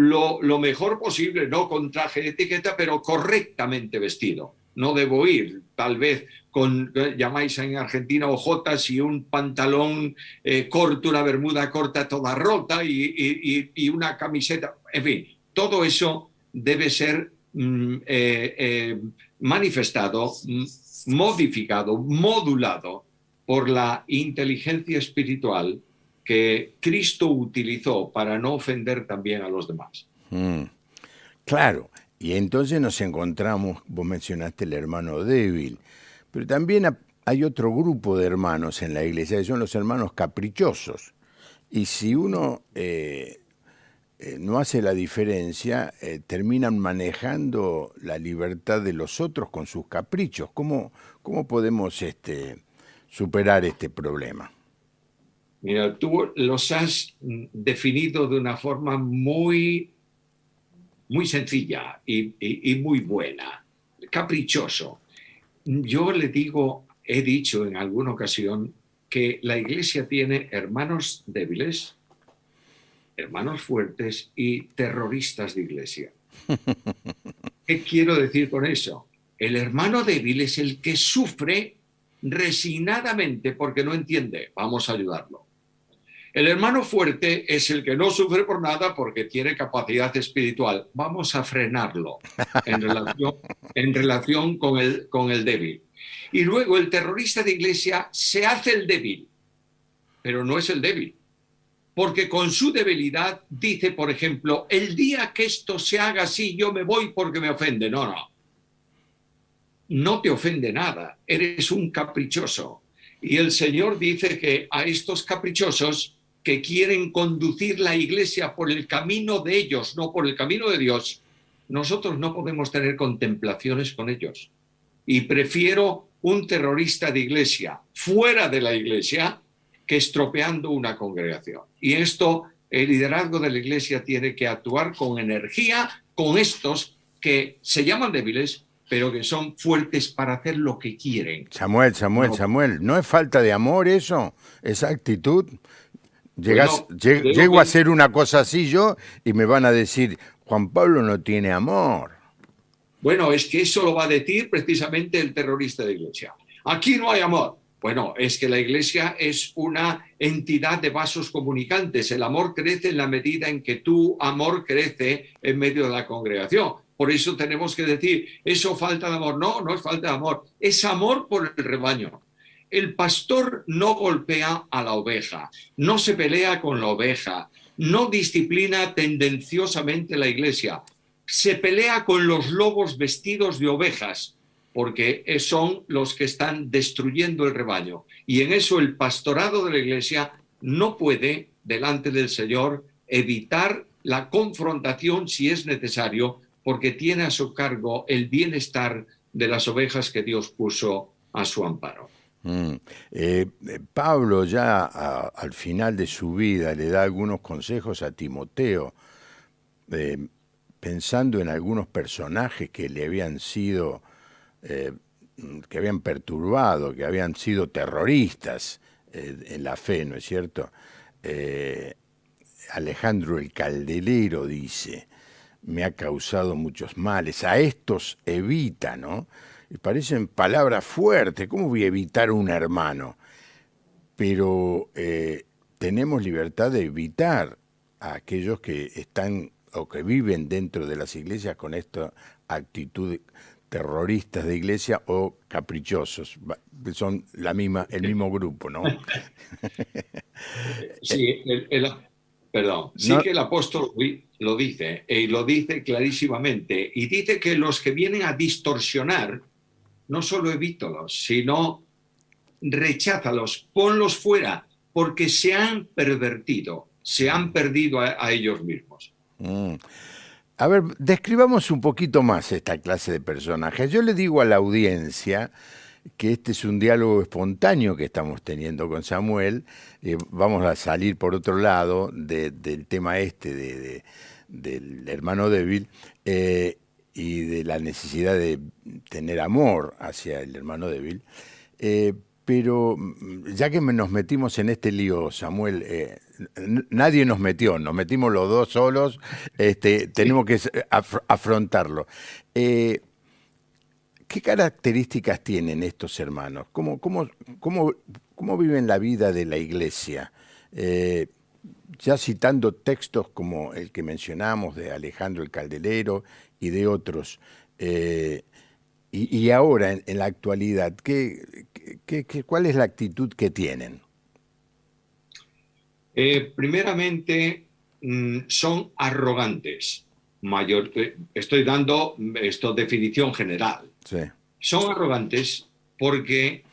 lo mejor posible, no con traje de etiqueta, pero correctamente vestido. No debo ir, tal vez, con, llamáis en Argentina, ojotas y un pantalón corto, una bermuda corta toda rota y una camiseta. En fin, todo eso debe ser manifestado, modificado, modulado por la inteligencia espiritual que Cristo utilizó para no ofender también a los demás. Claro, y entonces nos encontramos, vos mencionaste el hermano débil, pero también hay otro grupo de hermanos en la iglesia, que son los hermanos caprichosos. Y si uno no hace la diferencia, terminan manejando la libertad de los otros con sus caprichos. ¿Cómo podemos superar este problema? Mira, tú los has definido de una forma muy sencilla y muy buena. Caprichoso. Yo le digo, he dicho en alguna ocasión, que la iglesia tiene hermanos débiles, hermanos fuertes y terroristas de iglesia. ¿Qué quiero decir con eso? El hermano débil es el que sufre resignadamente porque no entiende. Vamos a ayudarlo. El hermano fuerte es el que no sufre por nada porque tiene capacidad espiritual. Vamos a frenarlo en relación con el débil. Y luego el terrorista de iglesia se hace el débil, pero no es el débil. Porque con su debilidad dice, por ejemplo, el día que esto se haga así, yo me voy porque me ofende. No, no. No te ofende nada. Eres un caprichoso. Y el Señor dice que a estos caprichosos que quieren conducir la iglesia por el camino de ellos, no por el camino de Dios, nosotros no podemos tener contemplaciones con ellos. Y prefiero un terrorista de iglesia fuera de la iglesia que estropeando una congregación. Y esto, el liderazgo de la iglesia tiene que actuar con energía con estos que se llaman débiles, pero que son fuertes para hacer lo que quieren. No, Samuel, ¿no es falta de amor eso? ¿Esa actitud? bueno, creo Llego a que hacer una cosa así yo y me van a decir, Juan Pablo no tiene amor. Bueno, es que eso lo va a decir precisamente el terrorista de iglesia. Aquí no hay amor. Bueno, es que la iglesia es una entidad de vasos comunicantes. El amor crece en la medida en que tu amor crece en medio de la congregación. Por eso tenemos que decir, eso falta de amor. No, no es falta de amor. Es amor por el rebaño. El pastor no golpea a la oveja, no se pelea con la oveja, no disciplina tendenciosamente la iglesia, se pelea con los lobos vestidos de ovejas, porque son los que están destruyendo el rebaño. Y en eso el pastorado de la iglesia no puede, delante del Señor, evitar la confrontación si es necesario, porque tiene a su cargo el bienestar de las ovejas que Dios puso a su amparo. Mm. Pablo ya al final de su vida le da algunos consejos a Timoteo, eh, pensando en algunos personajes que le habían sido, eh, que habían perturbado, que habían sido terroristas en la fe, ¿no es cierto? Eh, Alejandro el Caldelero dice, me ha causado muchos males, a estos evita, ¿no? Y parecen palabras fuertes, ¿cómo voy a evitar un hermano? Pero tenemos libertad de evitar a aquellos que están o que viven dentro de las iglesias con esta actitud terroristas de iglesia o caprichosos, que son el mismo grupo, ¿no? Sí, perdón, sí No, que el apóstol lo dice, y lo dice clarísimamente, y dice que los que vienen a distorsionar, no solo evítalos, sino recházalos, ponlos fuera, porque se han pervertido, se han perdido a ellos mismos. mm. A ver, describamos un poquito más esta clase de personajes. Yo le digo a la audiencia que este es un diálogo espontáneo que estamos teniendo con Samuel. Vamos a salir por otro lado del tema del hermano débil y de la necesidad de tener amor hacia el hermano débil. Pero ya que nos metimos en este lío, Samuel, nadie nos metió, nos metimos los dos solos, Sí. tenemos que afrontarlo. Eh, ¿Qué características tienen estos hermanos? ¿Cómo viven la vida de la iglesia? Eh, ya citando textos como el que mencionamos de Alejandro el Calderero y de otros, y ahora en la actualidad, ¿cuál es la actitud que tienen? Primeramente, son arrogantes. Estoy dando esto definición general. Sí. Son arrogantes porque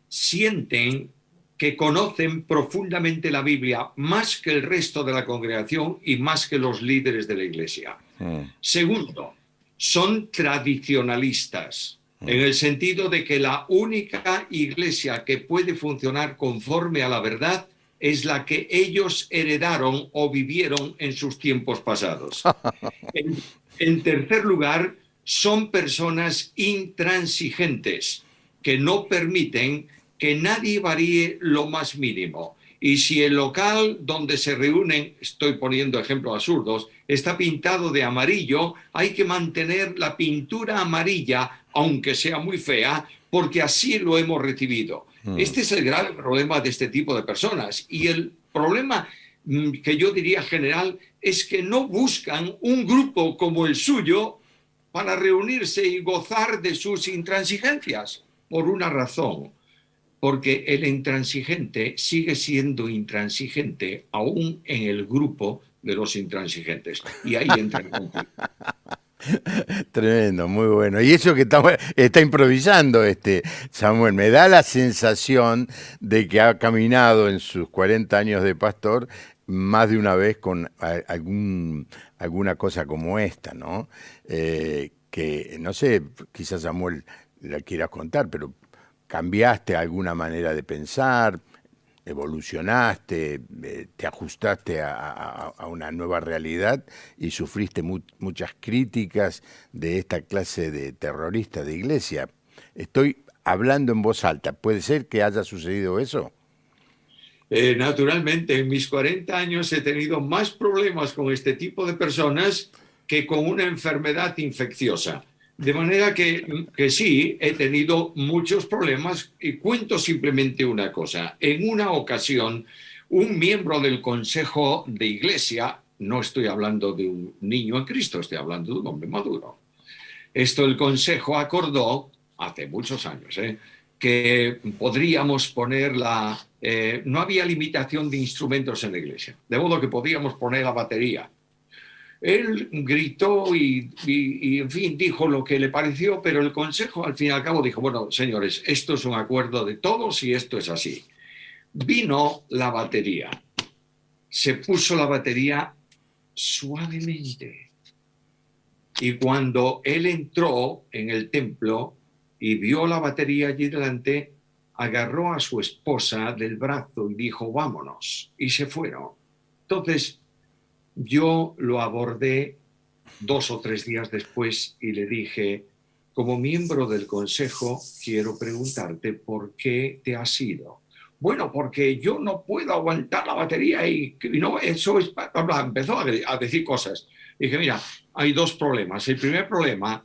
sienten que conocen profundamente la Biblia más que el resto de la congregación y más que los líderes de la iglesia. Mm, Segundo, son tradicionalistas, mm. en el sentido de que la única iglesia que puede funcionar conforme a la verdad es la que ellos heredaron o vivieron en sus tiempos pasados. En tercer lugar, son personas intransigentes que no permiten que nadie varíe lo más mínimo. Y si el local donde se reúnen, estoy poniendo ejemplos absurdos, está pintado de amarillo, hay que mantener la pintura amarilla, aunque sea muy fea, porque así lo hemos recibido. Mm. Este es el grave problema de este tipo de personas. Y el problema que yo diría general es que no buscan un grupo como el suyo para reunirse y gozar de sus intransigencias, por una razón, porque el intransigente sigue siendo intransigente aún en el grupo de los intransigentes. Y ahí entra el conflicto. Tremendo, muy bueno. Y eso que está improvisando Samuel, me da la sensación de que ha caminado en sus 40 años de pastor más de una vez con alguna cosa como esta, ¿no? Que, no sé, quizás Samuel la quieras contar, pero cambiaste alguna manera de pensar, evolucionaste, te ajustaste a una nueva realidad y sufriste muchas críticas de esta clase de terroristas de iglesia. Estoy hablando en voz alta. ¿Puede ser que haya sucedido eso? Naturalmente, en mis 40 años he tenido más problemas con este tipo de personas que con una enfermedad infecciosa. De manera que sí, he tenido muchos problemas y cuento simplemente una cosa. En una ocasión, un miembro del Consejo de Iglesia, no estoy hablando de un niño en Cristo, estoy hablando de un hombre maduro. Esto el Consejo acordó, hace muchos años, que podríamos poner no había limitación de instrumentos en la iglesia, de modo que podíamos poner la batería. Él gritó y, en fin, dijo lo que le pareció, pero el Consejo al fin y al cabo dijo, bueno, señores, esto es un acuerdo de todos y esto es así. Vino la batería, se puso la batería suavemente. Y cuando él entró en el templo y vio la batería allí delante, agarró a su esposa del brazo y dijo, vámonos. Y se fueron. Entonces yo lo abordé 2 o 3 días después y le dije, como miembro del consejo, quiero preguntarte por qué te has ido. Bueno, porque yo no puedo aguantar la batería y no, eso es, empezó a decir cosas. Dije, mira, hay dos problemas. El primer problema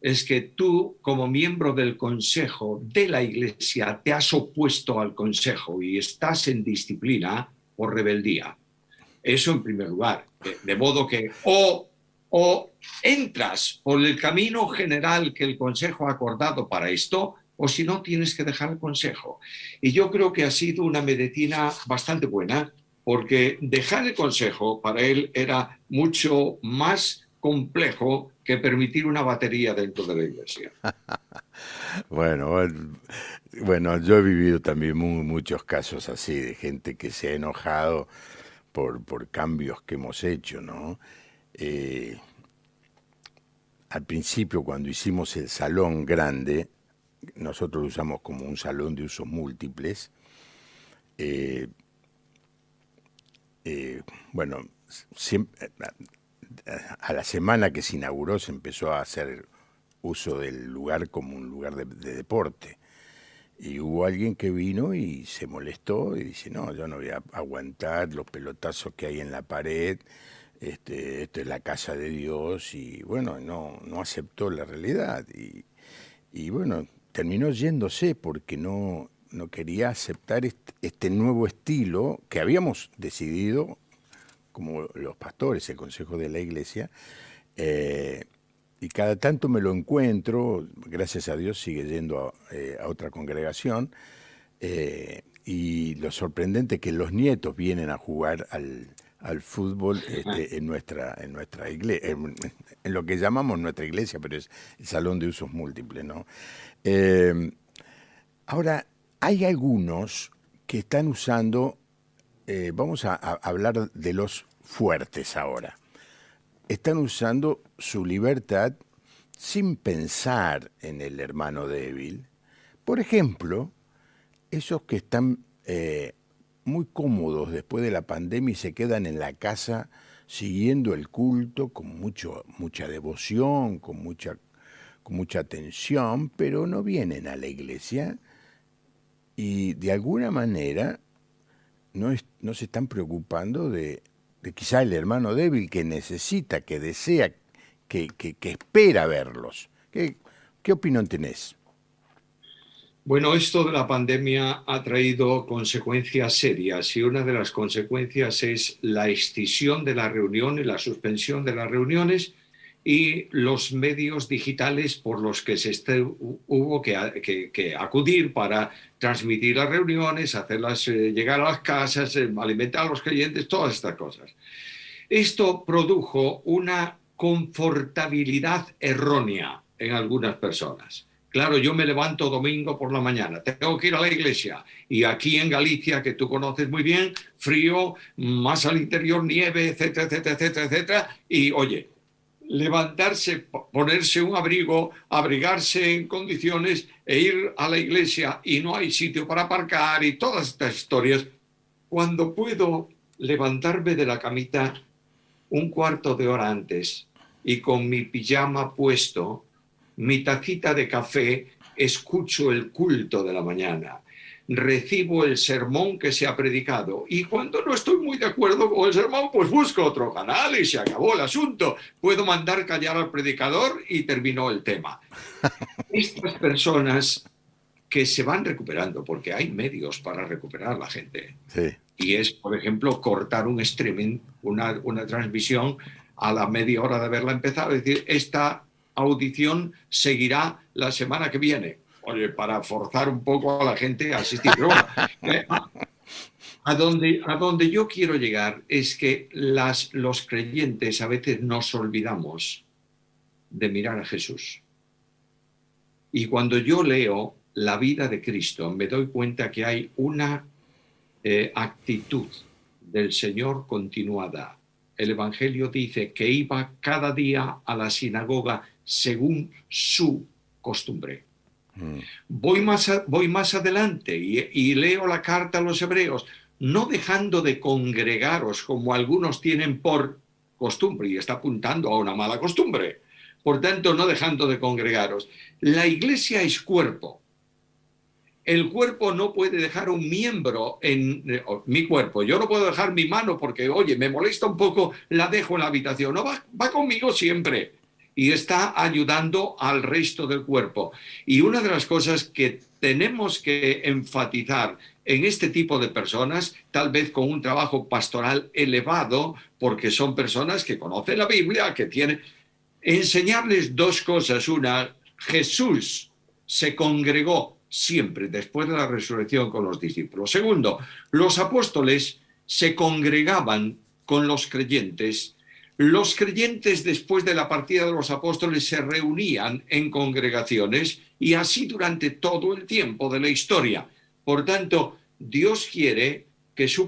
es que tú, como miembro del consejo de la iglesia, te has opuesto al consejo y estás en disciplina por rebeldía. Eso en primer lugar. De modo que o entras por el camino general que el Consejo ha acordado para esto, o si no, tienes que dejar el Consejo. Y yo creo que ha sido una medicina bastante buena, porque dejar el Consejo para él era mucho más complejo que permitir una batería dentro de la iglesia. Bueno, bueno, yo he vivido también muchos casos así de gente que se ha enojado por cambios que hemos hecho, ¿no? Eh, Al principio, cuando hicimos el salón grande, nosotros lo usamos como un salón de usos múltiples. eh, bueno, siempre, a la semana que se inauguró se empezó a hacer uso del lugar como un lugar de deporte. Y hubo alguien que vino y se molestó y dice, no, yo no voy a aguantar los pelotazos que hay en la pared, esto es la casa de Dios, y bueno, no aceptó la realidad. Y bueno, terminó yéndose porque no quería aceptar este nuevo estilo que habíamos decidido, como los pastores, el Consejo de la Iglesia, y cada tanto me lo encuentro, gracias a Dios sigue yendo a otra congregación, y lo sorprendente es que los nietos vienen a jugar al fútbol en nuestra iglesia, en lo que llamamos nuestra iglesia, pero es el salón de usos múltiples, ¿no? Ahora, hay algunos que están usando, vamos a hablar de los fuertes ahora, están usando su libertad sin pensar en el hermano débil. Por ejemplo, esos que están muy cómodos después de la pandemia y se quedan en la casa siguiendo el culto con mucha devoción, con mucha atención, pero no vienen a la iglesia y de alguna manera no se están preocupando de quizá el hermano débil que necesita, que desea, que espera verlos. ¿Qué opinión tenés? Bueno, esto de la pandemia ha traído consecuencias serias y una de las consecuencias es la extinción de la reunión y la suspensión de las reuniones y los medios digitales por los que hubo que acudir para transmitir las reuniones, hacerlas llegar a las casas, alimentar a los creyentes, todas estas cosas. Esto produjo una confortabilidad errónea en algunas personas. Claro, yo me levanto domingo por la mañana, tengo que ir a la iglesia y aquí en Galicia, que tú conoces muy bien, frío, más al interior nieve, etcétera, etcétera, etcétera, etcétera. Y oye, levantarse, ponerse un abrigo, abrigarse en condiciones e ir a la iglesia y no hay sitio para aparcar y todas estas historias, cuando puedo levantarme de la camita un cuarto de hora antes y con mi pijama puesto, mi tacita de café, escucho el culto de la mañana, recibo el sermón que se ha predicado y cuando no estoy muy de acuerdo con el sermón, pues busco otro canal y se acabó el asunto. Puedo mandar callar al predicador y terminó el tema. Estas personas que se van recuperando, porque hay medios para recuperar a la gente. Sí. Y es, por ejemplo, cortar un streaming, una transmisión a la media hora de haberla empezado. Es decir, esta audición seguirá la semana que viene. Oye, para forzar un poco a la gente a asistir. Pero bueno, a donde yo quiero llegar es que los creyentes a veces nos olvidamos de mirar a Jesús. Y cuando yo leo la vida de Cristo, me doy cuenta que hay una actitud del Señor continuada. El Evangelio dice que iba cada día a la sinagoga según su costumbre. Voy más adelante y leo la carta a los hebreos, no dejando de congregaros como algunos tienen por costumbre, y está apuntando a una mala costumbre. Por tanto, no dejando de congregaros. La iglesia es cuerpo. El cuerpo no puede dejar un miembro en mi cuerpo. Yo no puedo dejar mi mano porque, oye, me molesta un poco, la dejo en la habitación. No, va conmigo siempre y está ayudando al resto del cuerpo. Y una de las cosas que tenemos que enfatizar en este tipo de personas, tal vez con un trabajo pastoral elevado, porque son personas que conocen la Biblia, que tienen... Enseñarles dos cosas. Una, Jesús se congregó siempre después de la resurrección con los discípulos. Segundo, los apóstoles se congregaban con los creyentes. Los creyentes después de la partida de los apóstoles se reunían en congregaciones y así durante todo el tiempo de la historia. Por tanto, Dios quiere que su